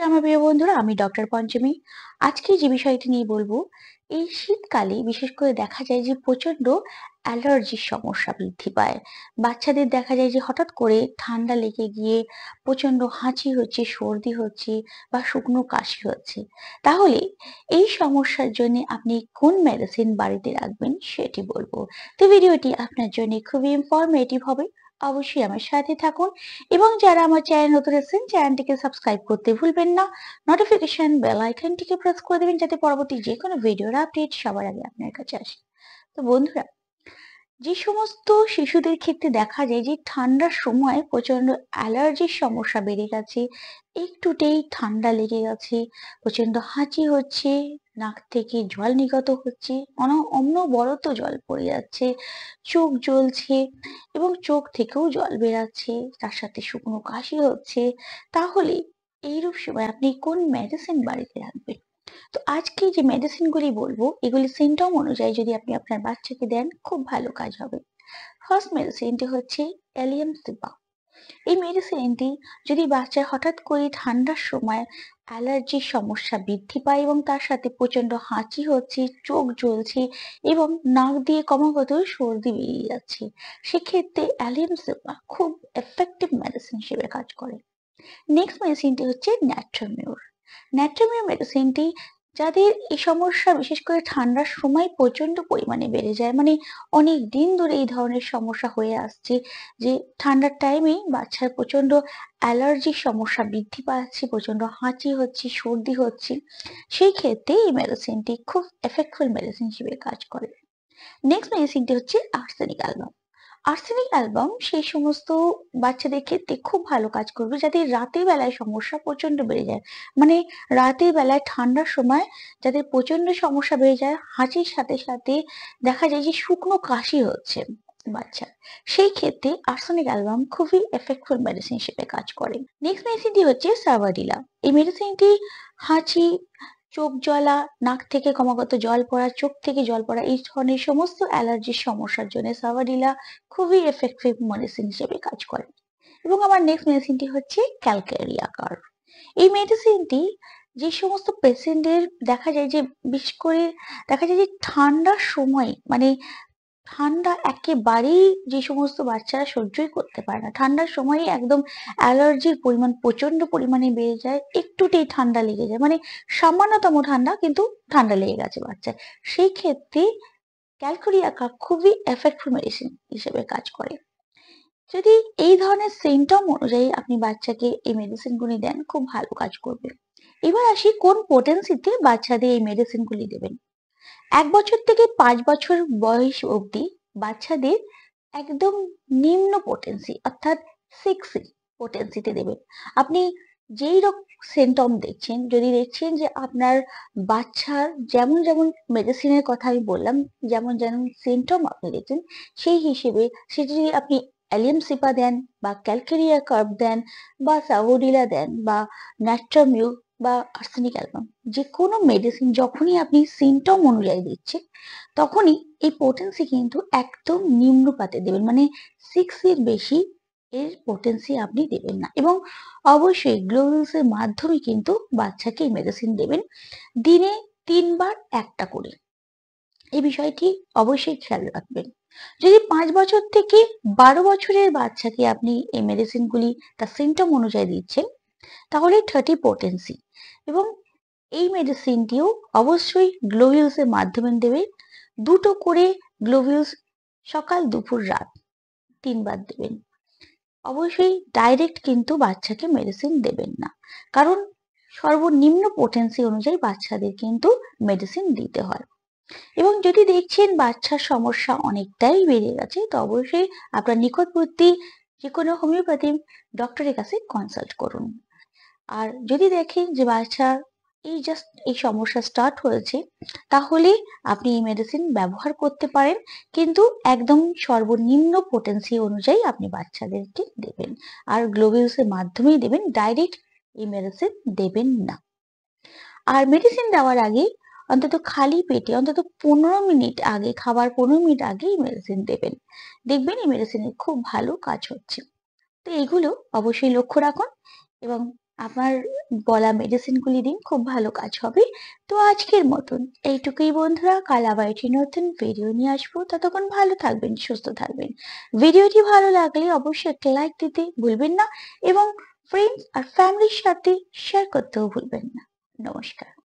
আমার প্রিয় বন্ধুরা, আমি ডক্টর পঞ্চমী। আজকে যে বিষয়টি নিয়ে বলবো, এই শীতকালে বিশেষ করে দেখা যায় যে প্রচন্ড অ্যালার্জির সমস্যা বৃদ্ধি পায়। বাচ্চাদের দেখা যায় যে হঠাৎ করে ঠান্ডা লেগে গিয়ে প্রচন্ড হাঁচি হচ্ছে, সর্দি হচ্ছে বা শুকনো কাশি হচ্ছে। তাহলে এই সমস্যার জন্য আপনি কোন মেডিসিন বাড়িতে রাখবেন সেটি বলবো। তো ভিডিওটি আপনার জন্য খুবই ইনফরমেটিভ হবে। অবশ্যই আমার সাথে থাকুন এবং যারা আমার চ্যানেল নতুন এসেছেন চ্যানেলটিকে সাবস্ক্রাইব করতে ভুলবেন না। নোটিফিকেশন বেল আইকনটিকে প্রেস করে দেবেন যাতে পরবর্তী যে কোনো ভিডিওর আপডেট সবার আগে আপনার কাছে আসে। তো বন্ধুরা, যে সমস্ত শিশুদের ক্ষেত্রে দেখা যায় যে ঠান্ডার সময় প্রচন্ড অ্যালার্জির সমস্যা বেড়ে গেছে, একটুতেই ঠান্ডা লেগে গেছে, প্রচন্ড হাঁচি হচ্ছে, নাক থেকে জল নিগত হচ্ছে, অনবরত জল পড়ে যাচ্ছে, চোখ জ্বলছে এবং চোখ থেকেও জল বেরাচ্ছে, তার সাথে শুকনো কাশি হচ্ছে, তাহলে এইরূপ সময় আপনি কোন মেডিসিন বাড়িতে রাখবেন? তো আজকে যে মেডিসিন গুলি বলবো, এগুলি সিমটম অনুযায়ী যদি আপনি আপনার বাচ্চাকে দেন খুব ভালো কাজ হবে। ফার্স্ট মেডিসিনটি হচ্ছে অ্যালিয়াম সিপা। এই মেডিসিনটি যদি বাচ্চার হঠাৎ করে ঠান্ডার সময় অ্যালার্জির সমস্যা বৃদ্ধি পায় এবং তার সাথে প্রচন্ড হাঁচি হচ্ছে, চোখ জ্বলছে এবং নাক দিয়ে ক্রমাগত সর্দি বেরিয়ে যাচ্ছে, সেক্ষেত্রে অ্যালিয়াম সিপা খুব এফেক্টিভ মেডিসিন হিসেবে কাজ করে। নেক্সট মেডিসিনটি হচ্ছে ন্যাট্রামিউর। ন্যাট্রামিউর মেডিসিনটি যাদের এই সমস্যা বিশেষ করে ঠান্ডার সময় প্রচন্ড পরিমাণে বেড়ে যায়, মানে অনেক দিন ধরে এই ধরনের সমস্যা হয়ে আসছে, যে ঠান্ডার টাইমেই বাচ্চার প্রচন্ড অ্যালার্জির সমস্যা বৃদ্ধি পাচ্ছে, প্রচন্ড হাঁচি হচ্ছে, সর্দি হচ্ছে, সেই ক্ষেত্রে এই মেডিসিনটি খুব এফেক্টফুল মেডিসিন হিসেবে কাজ করে। নেক্সট মেডিসিনটি হচ্ছে আর্সেনিক অ্যালবাম। আর্সেনিক অ্যালবাম সেই সমস্ত বাচ্চাদের ক্ষেত্রে খুব ভালো কাজ করবে যাদের রাতের বেলায় সমস্যা প্রচন্ড বেড়ে যায়, মানে রাতের বেলায় ঠান্ডার সময় যাদের প্রচন্ড সমস্যা বেড়ে যায়, হাঁচির সাথে সাথে দেখা যায় যে শুকনো কাশি হচ্ছে বাচ্চা, সেই ক্ষেত্রে আর্সেনিক অ্যালবাম খুবই এফেক্টফুল মেডিসিন হিসেবে কাজ করে। নেক্সট মেডিসিনটি হচ্ছে সাভাডিলা। এই মেডিসিনটি হাঁচি, চোখ জ্বলা, নাক থেকে ক্রমাগত জল পড়া, চোখ থেকে জল পড়া, এই ধরনের সমস্ত অ্যালার্জির সমস্যার জন্য সাভাডিলা খুবই এফেক্টিভ মেডিসিন হিসেবে কাজ করে। এবং আমার নেক্সট মেডিসিনটি হচ্ছে ক্যালকেরিয়া কার্ভ। এই মেডিসিনটি যে সমস্ত পেশেন্টদের দেখা যায় যে বিশেষ করে দেখা যায় যে ঠান্ডার সময়, মানে ঠান্ডা একেবারেই যে সমস্ত বাচ্চারা সহ্যই করতে পারে না, ঠান্ডার সময় একদম অ্যালার্জির পরিমাণ প্রচন্ড পরিমাণে বেড়ে যায়, একটুতেই ঠান্ডা লেগে যায়, মানে সামান্যতম ঠান্ডা কিন্তু ঠান্ডা লেগে গেছে বাচ্চার, সেই ক্ষেত্রে ক্যালকুরিয়া কাপ খুবই এফেক্টফুল মেডিসিন হিসেবে কাজ করে। যদি এই ধরনের সিমটম অনুযায়ী আপনি বাচ্চাকে এই মেডিসিন গুলি দেন খুব ভালো কাজ করবে। এবার আসি কোন পোটেন্সিতে বাচ্চাদের এই মেডিসিন গুলি দেবেন। ১ বছর থেকে ৫ বছর বয়স অবধি বাচ্চাদের একদম নিম্ন পোটেন্সি অর্থাৎ 6 পোটেন্সিতে দেবেন। আপনি যেই সিমটম দেখছেন, যদি দেখছেন যে আপনার বাচ্চার যেমন যেমন মেডিসিনের কথা আমি বললাম, যেমন যেমন সিমটম আপনি দেখছেন, সেই হিসেবে সেটি যদি আপনি অ্যালিয়াম সিপা দেন বা ক্যালকেরিয়া কার্ভ দেন বা সাভোডিলা দেন বা ন্যাট্রামিউ বা আর্সেনিক অ্যালবাম, যে কোনো মেডিসিন যখনই আপনি সিমটম অনুযায়ী দিচ্ছেন, তখনই এই পোটেন্সি কিন্তু একদম নিম্নপাতে দেবেন, মানে 6 এর বেশি এর পোটেন্সি আপনি দেবেন না। এবং অবশ্যই গ্লোভুলস এর মাধ্যমে কিন্তু বাচ্চাকে এই মেডিসিন দেবেন, দিনে ৩ বার একটা করে। এই বিষয়টি অবশ্যই খেয়াল রাখবেন। যদি ৫ বছর থেকে ১২ বছরের বাচ্চাকে আপনি এই মেডিসিনগুলি তার সিমটম অনুযায়ী দিচ্ছেন, তাহলে 30 পোটেন্সি, এবং এই মেডিসিনটিও অবশ্যই গ্লোভিউলস এর মাধ্যমে দেবে। ২টো করে গ্লোভিউলস সকাল, দুপুর, রাত ৩ বার দেবেন। অবশ্যই ডাইরেক্ট কিন্তু বাচ্চাকে মেডিসিন দেবেন না, কারণ সর্বনিম্ন পোটেন্সি অনুযায়ী বাচ্চাদের কিন্তু মেডিসিন দিতে হয়। এবং যদি দেখছেন বাচ্চার সমস্যা অনেকটাই বেড়ে গেছে, তো অবশ্যই আপনার নিকটবর্তী যে কোনো হোমিওপ্যাথি ডক্টরের কাছে কনসাল্ট করুন। আর যদি দেখেন যে বাচ্চার এই জাস্ট এই সমস্যা স্টার্ট হয়েছে, তাহলে আপনি এই মেডিসিন ব্যবহার করতে পারেন, কিন্তু একদম সর্বনিম্ন পোটেন্সি অনুযায়ী আপনি বাচ্চাদেরকে দেবেন, আর গ্লোভিউলস এর মাধ্যমেই দেবেন, ডাইরেক্ট এই মেডিসিন দেবেন না। আর মেডিসিন দেওয়ার আগে অন্তত খালি পেটে অন্তত ১৫ মিনিট আগে, খাবার ১৫ মিনিট আগে এই মেডিসিন দেবেন, দেখবেন এই মেডিসিনের খুব ভালো কাজ হচ্ছে। তো এগুলো অবশ্যই লক্ষ্য রাখুন এবং আমার বলা মেডিসিন গুলি দিন, খুব ভালো কাজ হবে। তো আজকের মতন এইটুকুই বন্ধুরা, কাল আবার একটি নতুন ভিডিও নিয়ে আসবো। ততক্ষণ ভালো থাকবেন, সুস্থ থাকবেন। ভিডিওটি ভালো লাগলে অবশ্যই একটা লাইক দিতে ভুলবেন না এবং ফ্রেন্ডস আর ফ্যামিলির সাথে শেয়ার করতেও ভুলবেন না। নমস্কার।